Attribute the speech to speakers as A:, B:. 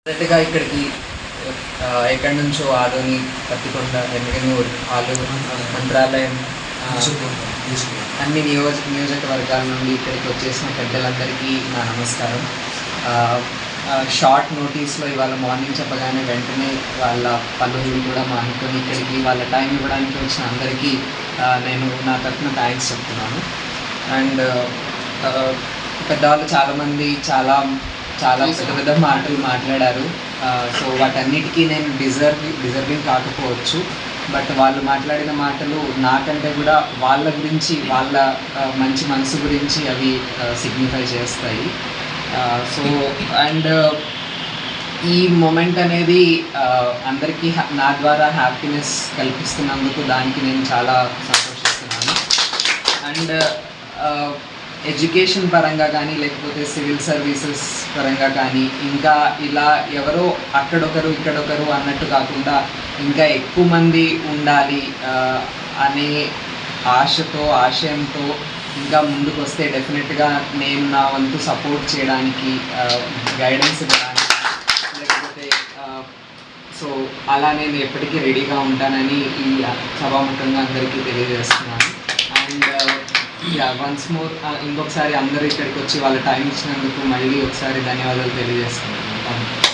A: మొదటిగా ఇక్కడికి ఎక్కడి నుంచో ఆదోని పత్తికొండ ఎమ్మెగనూరు ఆలూరు మంత్రాలయం అన్ని నియోజకవర్గాల నుండి ఇక్కడికి వచ్చేసిన పెద్దలందరికీ నా నమస్కారం. షార్ట్ నోటీస్లో ఇవాళ మార్నింగ్ చెప్పగానే వెంటనే వాళ్ళ పనులు కూడా మానుకొని ఇక్కడికి వాళ్ళ టైం ఇవ్వడానికి వచ్చిన అందరికీ నేను నా తరఫున థ్యాంక్స్ చెప్తున్నాను. అండ్ పెద్దవాళ్ళు చాలామంది చాలా పెద్ద మాటలు మాట్లాడారు. సో వాటన్నిటికీ నేను డిజర్వింగ్ కాకపోవచ్చు, బట్ వాళ్ళు మాట్లాడిన మాటలు నాకంటే కూడా వాళ్ళ గురించి, వాళ్ళ మంచి మనసు గురించి అవి సిగ్నిఫై చేస్తాయి. సో అండ్ ఈ మూమెంట్ అనేది అందరికీ నా ద్వారా హ్యాపీనెస్ కల్పిస్తున్నందుకు దానికి నేను చాలా సంతోషిస్తున్నాను. అండ్ ఎడ్యుకేషన్ పరంగా కానీ లేకపోతే సివిల్ సర్వీసెస్ పరంగా కానీ ఇంకా ఇలా ఎవరో అక్కడొకరు ఇక్కడొకరు అన్నట్టు కాకుండా ఇంకా ఎక్కువ మంది ఉండాలి అనే ఆశతో, ఆశయంతో ఇంకా ముందుకు వస్తే డెఫినెట్గా నేను నా వంతు సపోర్ట్ చేయడానికి, గైడెన్స్ ఇవ్వడానికి, లేకపోతే సో అలా నేను ఎప్పటికీ రెడీగా ఉంటానని ఈ సభాముఖంగా అందరికీ తెలియజేస్తున్నాను. అండ్ వన్స్ మోర్ ఇంకొకసారి అందరూ ఇక్కడికి వచ్చి వాళ్ళ టైం ఇచ్చినందుకు మళ్ళీ ఒకసారి ధన్యవాదాలు తెలియజేస్తున్నాను.